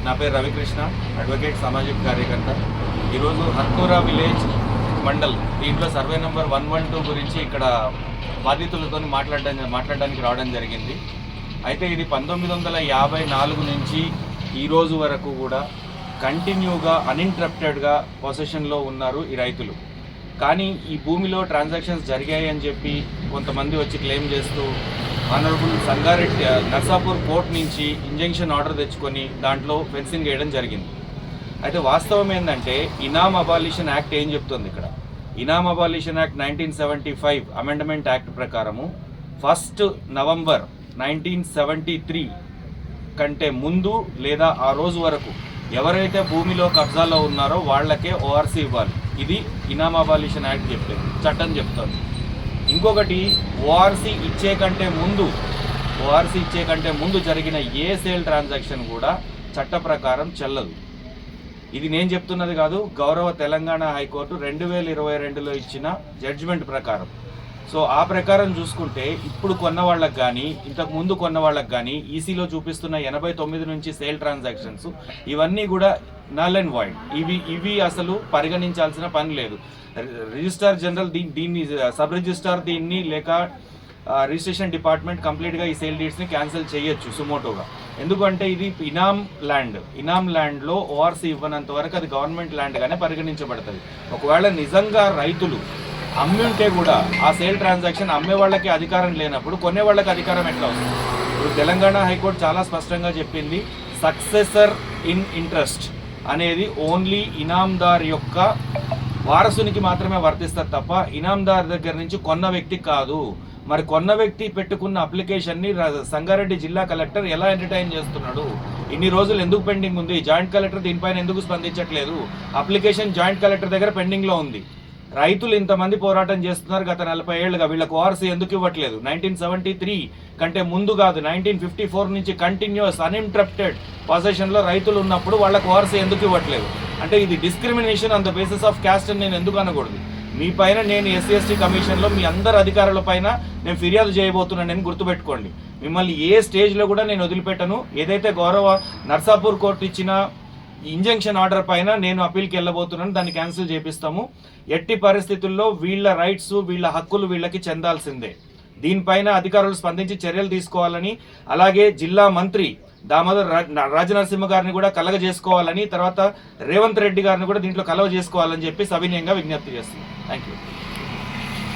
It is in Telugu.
నా పేరు రవికృష్ణ, అడ్వకేట్ సామాజిక కార్యకర్త. ఈరోజు హర్నూరా విలేజ్ మండల్ దీంట్లో సర్వే నెంబర్ 112 గురించి ఇక్కడ బాధితులతో మాట్లాడడానికి రావడం జరిగింది. అయితే ఇది 1954 నుంచి ఈ రోజు వరకు కూడా కంటిన్యూగా అన్ఇంటరప్టెడ్గా పొసెషన్లో ఉన్నారు ఈ రైతులు. కానీ ఈ భూమిలో ట్రాన్సాక్షన్స్ జరిగాయని చెప్పి కొంతమంది వచ్చి క్లెయిమ్ చేస్తూ ఆనరబుల్ సంగారెడ్డి నర్సాపూర్ కోర్ట్ నుంచి ఇంజంక్షన్ ఆర్డర్ తెచ్చుకొని దాంట్లో ఫెన్సింగ్ వేయడం జరిగింది. అయితే వాస్తవం ఏంటంటే ఇనామ్ అబాలిషన్ యాక్ట్ ఏం చెప్తుంది ఇక్కడ? ఇనామ్ అబాలిషన్ యాక్ట్ 1975 అమెండ్మెంట్ యాక్ట్ ప్రకారము 1 నవంబర్ 1973 కంటే ముందు లేదా ఆ రోజు వరకు ఎవరైతే భూమిలో కబ్జాలో ఉన్నారో వాళ్ళకే ఓఆర్సీ ఇవ్వాలి. ఇది ఇనామ్ అబాలిషన్ యాక్ట్ చెప్తుంది, చట్టం చెప్తుంది. ఇంకొకటి ఓఆర్సీ ఇచ్చే కంటే ముందు జరిగిన ఏ సేల్ ట్రాన్సాక్షన్ కూడా చట్ట ప్రకారం చెల్లదు. ఇది నేను చెప్తున్నది కాదు, గౌరవ తెలంగాణ హైకోర్టు 2022లో ఇచ్చిన జడ్జిమెంట్ ప్రకారం. సో ఆ ప్రకారం చూసుకుంటే ఇప్పుడు కొన్న వాళ్ళకి కానీ ఇంతకు ముందు కొన్న వాళ్ళకి కానీ ఈసీలో చూపిస్తున్న 89 నుంచి సేల్ ట్రాన్సాక్షన్స్ ఇవన్నీ కూడా నల్ అండ్ వాయిడ్. ఇవి అసలు పరిగణించాల్సిన పని లేదు. రిజిస్ట్రార్ జనరల్ దీన్ని సబ్ రిజిస్ట్రార్ దీన్ని లేక రిజిస్ట్రేషన్ డిపార్ట్మెంట్ కంప్లీట్గా ఈ సేల్ డీడ్స్ని క్యాన్సిల్ చేయొచ్చు సుమోటోగా. ఎందుకంటే ఇది ఇనామ్ ల్యాండ్లో ఓఆర్సీ ఇవ్వనంత వరకు అది గవర్నమెంట్ ల్యాండ్గానే పరిగణించబడుతుంది. ఒకవేళ నిజంగా రైతులు అమ్మి ఉంటే కూడా ఆ సేల్ ట్రాన్సాక్షన్ అమ్మే వాళ్ళకి అధికారం లేనప్పుడు కొనే వాళ్ళకి అధికారం ఎట్లా వస్తుంది? ఇప్పుడు తెలంగాణ హైకోర్టు చాలా స్పష్టంగా చెప్పింది, సక్సెసర్ ఇన్ ఇంట్రెస్ట్ అనేది ఓన్లీ ఇనాందార్ యొక్క వారసునికి మాత్రమే వర్తిస్తుంది తప్ప ఇనాందార్ దగ్గర నుంచి కొన్న వ్యక్తికి కాదు. మరి కొన్న వ్యక్తి పెట్టుకున్న అప్లికేషన్ని సంగారెడ్డి జిల్లా కలెక్టర్ ఎలా ఎంటర్టైన్ చేస్తున్నాడు? ఇన్ని రోజులు ఎందుకు పెండింగ్ ఉంది? జాయింట్ కలెక్టర్ దీనిపైన ఎందుకు స్పందించట్లేదు? అప్లికేషన్ జాయింట్ కలెక్టర్ దగ్గర పెండింగ్లో ఉంది. రైతులు ఇంతమంది పోరాటం చేస్తున్నారు గత 40 ఏళ్లుగా. వీళ్ళకు ఓఆర్సీ ఎందుకు ఇవ్వట్లేదు? 1973 కంటే ముందు కాదు, 1954 నుంచి కంటిన్యూస్ అన్ఇంటరప్టెడ్ పొజిషన్లో రైతులు ఉన్నప్పుడు వాళ్ళకు ఓఆర్సీ ఎందుకు ఇవ్వట్లేదు? అంటే ఇది discrimination on the basis of caste అని నేను ఎందుకు అనకూడదు? మీ పైన నేను SC/ST కమిషన్లో మీ అందరు అధికారుల పైన నేను ఫిర్యాదు చేయబోతున్నాను. నేను గుర్తుపెట్టుకోండి, మిమ్మల్ని ఏ స్టేజ్లో కూడా నేను వదిలిపెట్టను. ఏదైతే గౌరవ నర్సాపూర్ కోర్టు ఇచ్చిన ఇంజంక్షన్ ఆర్డర్ పైన నేను అప్పీల్కి వెళ్ళబోతున్నాను, దాన్ని క్యాన్సిల్ చేపిస్తాము. ఎట్టి పరిస్థితుల్లో వీళ్ళ రైట్స్ వీళ్ళ హక్కులు వీళ్ళకి చెందాల్సిందే. దీనిపైన అధికారులు స్పందించి చర్యలు తీసుకోవాలని, అలాగే జిల్లా మంత్రి దామోదర్ రాజనరసింహ గారిని కూడా కలగజేసుకోవాలని, తర్వాత రేవంత్ రెడ్డి గారిని కూడా దీంట్లో కలవ చేసుకోవాలని చెప్పి సవినయంగా విజ్ఞప్తి చేస్తున్నాను. Thank you.